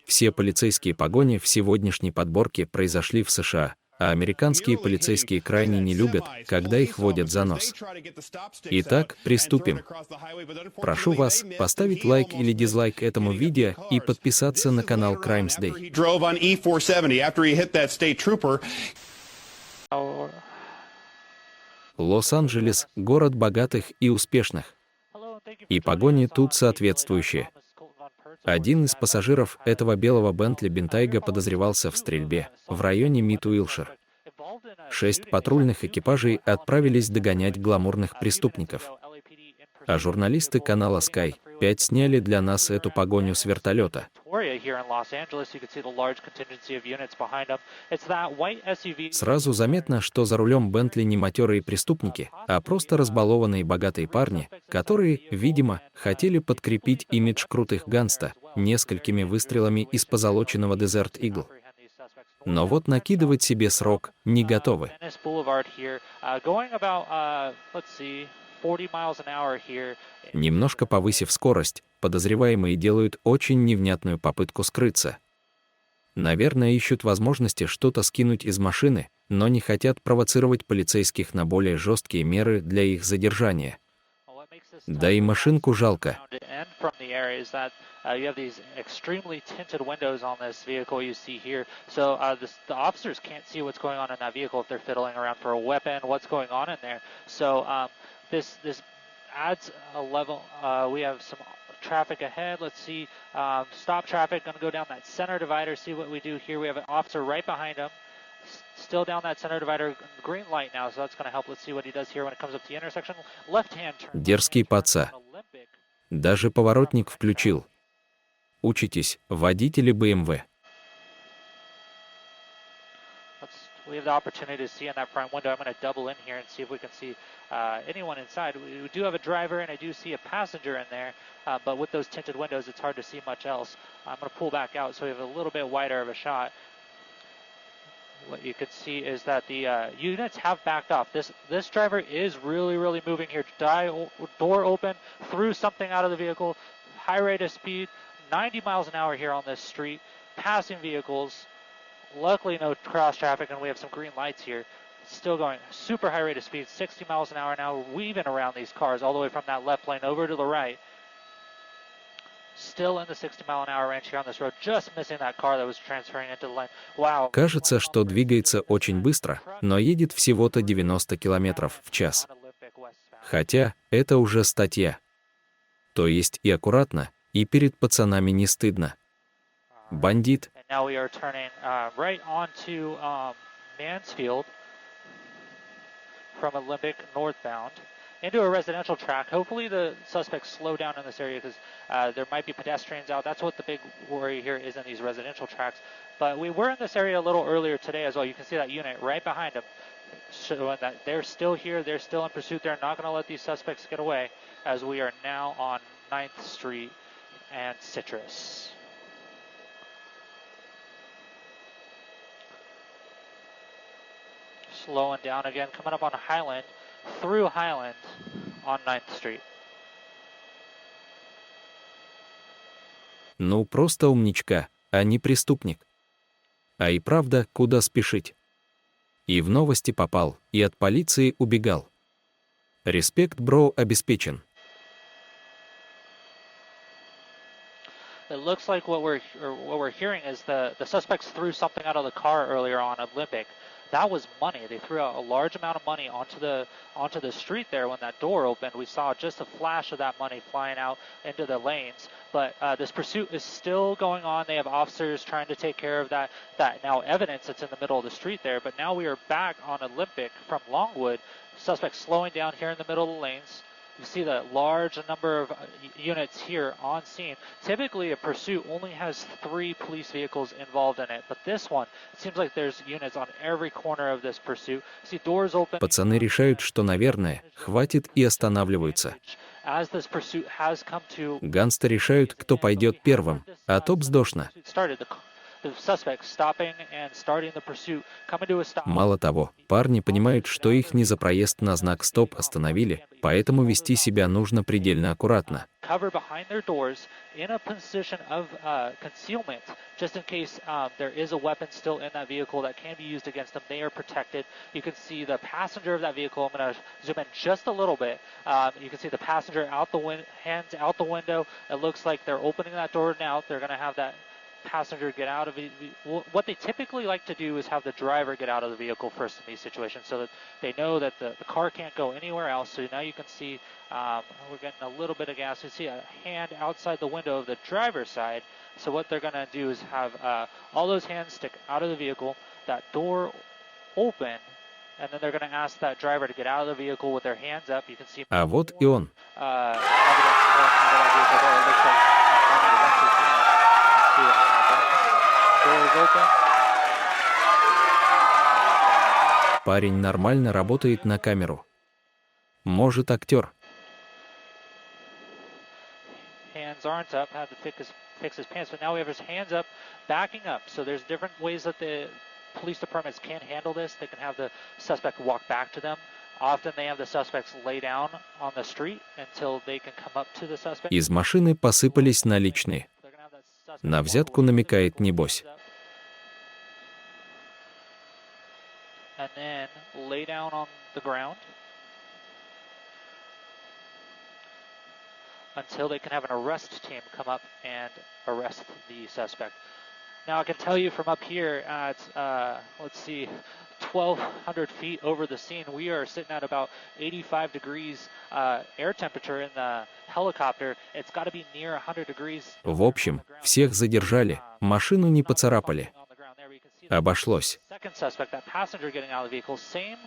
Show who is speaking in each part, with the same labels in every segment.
Speaker 1: Все полицейские погони в сегодняшней подборке произошли в США, а американские полицейские крайне не любят, когда их водят за нос. Итак, приступим. Прошу вас поставить лайк или дизлайк этому видео и подписаться на канал Crimes Day. Лос-Анджелес – город богатых и успешных. И погони тут соответствующие. Один из пассажиров этого белого Бентли Бентайга подозревался в стрельбе в районе Мид-Уилшир. 6 патрульных экипажей отправились догонять гламурных преступников. А журналисты канала Sky 5 сняли для нас эту погоню с вертолета. Сразу заметно, что за рулем Бентли не матерые преступники, а просто разбалованные богатые парни, которые, видимо, хотели подкрепить имидж крутых гангста несколькими выстрелами из позолоченного Desert Eagle. Но вот накидывать себе срок не готовы. Немножко повысив скорость, подозреваемые делают очень невнятную попытку скрыться. Наверное, ищут возможности что-то скинуть из машины, но не хотят провоцировать полицейских на более жесткие меры для их задержания. Да и машинку жалко.
Speaker 2: You have these extremely tinted windows on this vehicle you see here, so the officers can't see what's going on in that vehicle if they're fiddling around for a weapon, what's going on in there. So this adds a level. We have some traffic ahead. Let's see. Stop traffic. Going to go down that center divider. See what we do here. We have an officer right behind him. Still down that center divider, green light now, so that's going to help. Let's see what he does here when it comes up to the intersection. Left hand turn.
Speaker 1: Дерзкий паца. Даже поворотник включил. Учитесь, водители BMW.
Speaker 2: We have the opportunity to see in that front window. I'm going to double in here and see if we can see anyone inside. We do have a driver and I do see a passenger in there, but with those tinted windows, it's hard to see much else. I'm going to pull back out so we have a little bit wider of a shot. What you could see is that the units have backed off. This driver is really moving here. Door open, threw something out of the vehicle, high rate of speed, 90 miles an hour here on this street, passing vehicles. Luckily no cross traffic and we have some green lights here. Still going super high rate of speed, 60 miles an hour now, weaving around these cars all the way from that left lane over to the right. Still in the 60 mile an hour range here on this road, just missing that car that was transferring into the lane. Wow.
Speaker 1: Кажется, что двигается очень быстро, но едет всего-то 90 километров в час. Хотя это уже статья. То есть и аккуратно, и перед пацанами не стыдно. Бандит.
Speaker 2: Now we are turning right onto Mansfield from Olympic northbound into a residential track. Hopefully the suspects slow down in this area because there might be pedestrians out. That's what the big worry here is in these residential tracks. But we were in this area a little earlier today as well. You can see that unit right behind them, showing that they're still here. They're still in pursuit. They're not going to let these suspects get away as we are now on 9th Street and Citrus. Slowing down again, coming up on Highland, through Highland on 9th Street.
Speaker 1: Ну, просто умничка, а не преступник. А и правда, куда спешить? И в новости попал, и от полиции убегал. Респект, бро, обеспечен.
Speaker 2: It looks like what we're hearing is the suspects threw something out of the car earlier on Olympic. That was money. They threw out a large amount of money onto the street there when that door opened. We saw just a flash of that money flying out into the lanes. But this pursuit is still going on. They have officers trying to take care of that now evidence that's in the middle of the street there. But now we are back on Olympic from Longwood. Suspects slowing down here in the middle of the lanes. You see the large number of units here on scene. Typically, a pursuit only has 3 police vehicles involved in it, but this one, it seems like there's units on every corner of this pursuit. See doors open.
Speaker 1: Пацаны решают, что, наверное, хватит и останавливаются.
Speaker 2: As this pursuit has come to...
Speaker 1: Гангсты решают, кто пойдет первым, а то бздошно. Мало того, парни понимают, что их не за проезд на знак «Стоп» остановили, поэтому вести себя нужно предельно аккуратно.
Speaker 2: Passenger get out of it. What they typically like to do is have the driver get out of the vehicle first in these situations, so that they know that the car can't go anywhere else. So now you can see we're getting a little bit of gas. You see a hand outside the window of the driver's side. So what they're going to do is have all those hands stick out of the vehicle, that door open, and then they're going to ask that driver to get out of the vehicle with their hands up. You can see.
Speaker 1: А вот и он. Парень нормально работает на камеру. Может, актер.
Speaker 2: Hands aren't up, had to fix his pants, but now we have his hands up, backing up. So there's different ways that the police departments can handle this. They can have the suspect walk back to them. Often they have the suspects lay down on the street until they can come up to the suspect.
Speaker 1: Из машины посыпались наличные. На взятку намекает небось.
Speaker 2: And then lay down on the ground until they can have an arrest team come up and arrest the suspect. Now I can tell you from up here, it's let's see, 1,200 feet over the scene. We are sitting at about 85 degrees air temperature in the helicopter. It's got to be near 100 degrees.
Speaker 1: В общем, всех задержали, машину не поцарапали. Обошлось.
Speaker 2: Second suspect, that passenger getting out of the vehicle, same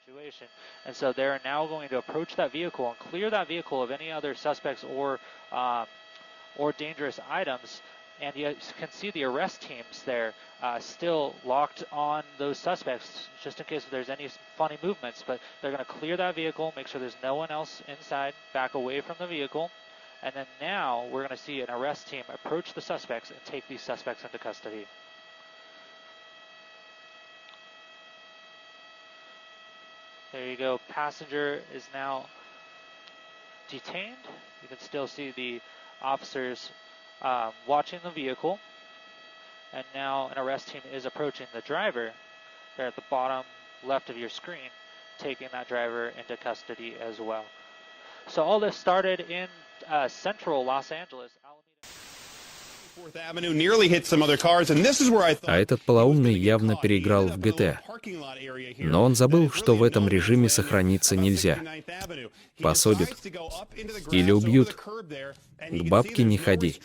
Speaker 2: situation. And so they're now going to approach that vehicle and clear that vehicle of any other suspects or dangerous items. And you can see the arrest teams there still locked on those suspects, just in case if there's any funny movements. But they're going to clear that vehicle, make sure there's no one else inside, back away from the vehicle. And then now we're going to see an arrest team approach the suspects and take these suspects into custody. There you go. Passenger is now detained. You can still see the officers watching the vehicle. And now an arrest team is approaching the driver. They're at the bottom left of your screen, taking that driver into custody as well. So all this started in central Los Angeles.
Speaker 1: А этот полоумный явно переиграл в GTA. Но он забыл, что в этом режиме сохраниться нельзя. Посадят или убьют. К бабке не ходи.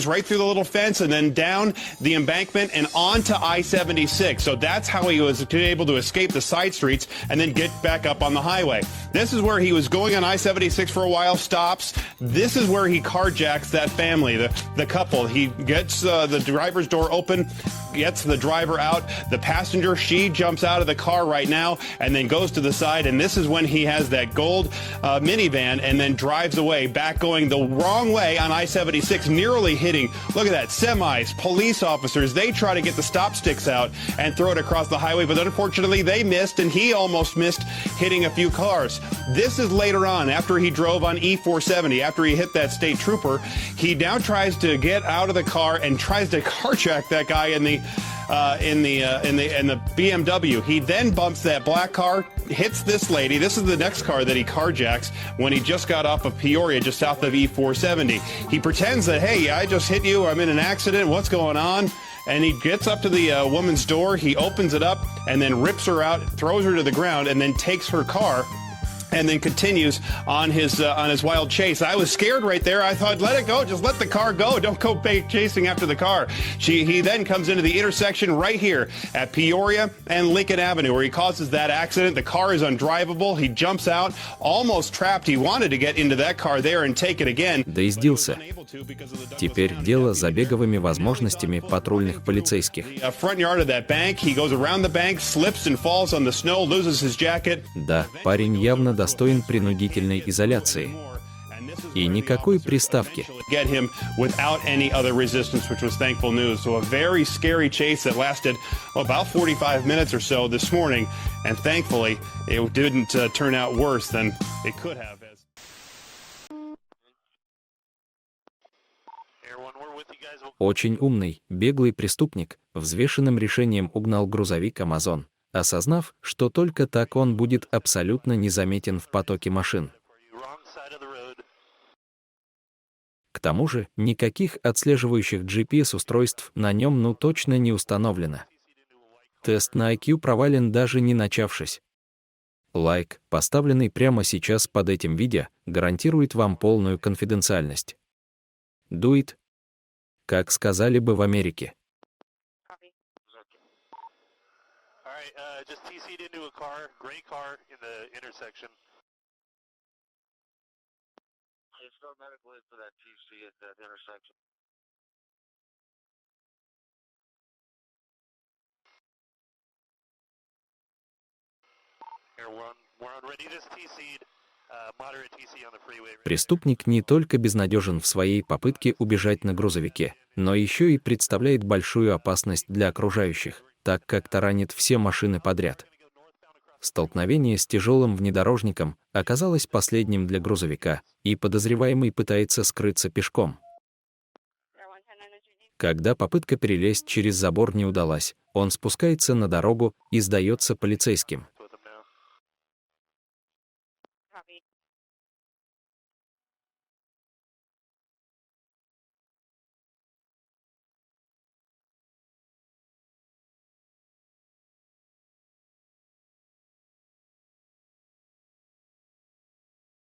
Speaker 3: Right through the little fence and then down the embankment and onto I-76. So that's how he was able to escape the side streets and then get back up on the highway. This is where he was going on I-76 for a while, stops. This is where he carjacks that family, the couple. He gets the driver's door open, gets the driver out. The passenger, she jumps out of the car right now and then goes to the side. And this is when he has that gold minivan and then drives away, back going the wrong way on I-76, nearly hitting, look at that, semis, police officers. They try to get the stop sticks out and throw it across the highway, but unfortunately they missed, and he almost missed hitting a few cars. This is later on, after he drove on E-470, after he hit that state trooper. He now tries to get out of the car and tries to carjack that guy in the BMW. He then bumps that black car, hits this lady. This is the next car that he carjacks when he just got off of Peoria, just south of E-470. He pretends that, hey, I just hit you, I'm in an accident, what's going on? And he gets up to the woman's door, he opens it up, and then rips her out, throws her to the ground, and then takes her car, and then continues on his wild chase. I was scared right there. I thought, let it go. Just let the car go. Don't go chasing after the car. He then comes into the intersection right here at Peoria and Lincoln Avenue, where he causes that accident. The car is undrivable. He jumps out, almost trapped. He wanted to get into that car there and take it again.
Speaker 1: Доездился. Теперь дело за беговыми возможностями патрульных полицейских.
Speaker 3: Front yard of that bank. He goes around the bank, slips and falls on the snow, loses his jacket.
Speaker 1: Да, парень явно достоин принудительной изоляции. И никакой приставки.
Speaker 3: Get him without any other resistance, which was thankful news. So a very scary chase that lasted about 45 minutes or so this morning, and thankfully it didn't turn out worse than it could have.
Speaker 1: Очень умный, беглый преступник взвешенным решением угнал грузовик «Амазон», осознав, что только так он будет абсолютно незаметен в потоке машин. К тому же, никаких отслеживающих GPS-устройств на нем точно не установлено. Тест на IQ провален, даже не начавшись. Лайк, поставленный прямо сейчас под этим видео, гарантирует вам полную конфиденциальность. Do it, как сказали бы в Америке. Преступник не только безнадежен в своей попытке убежать на грузовике, но еще и представляет большую опасность для окружающих, так как таранит все машины подряд. Столкновение с тяжелым внедорожником оказалось последним для грузовика, и подозреваемый пытается скрыться пешком. Когда попытка перелезть через забор не удалась, он спускается на дорогу и сдается полицейским.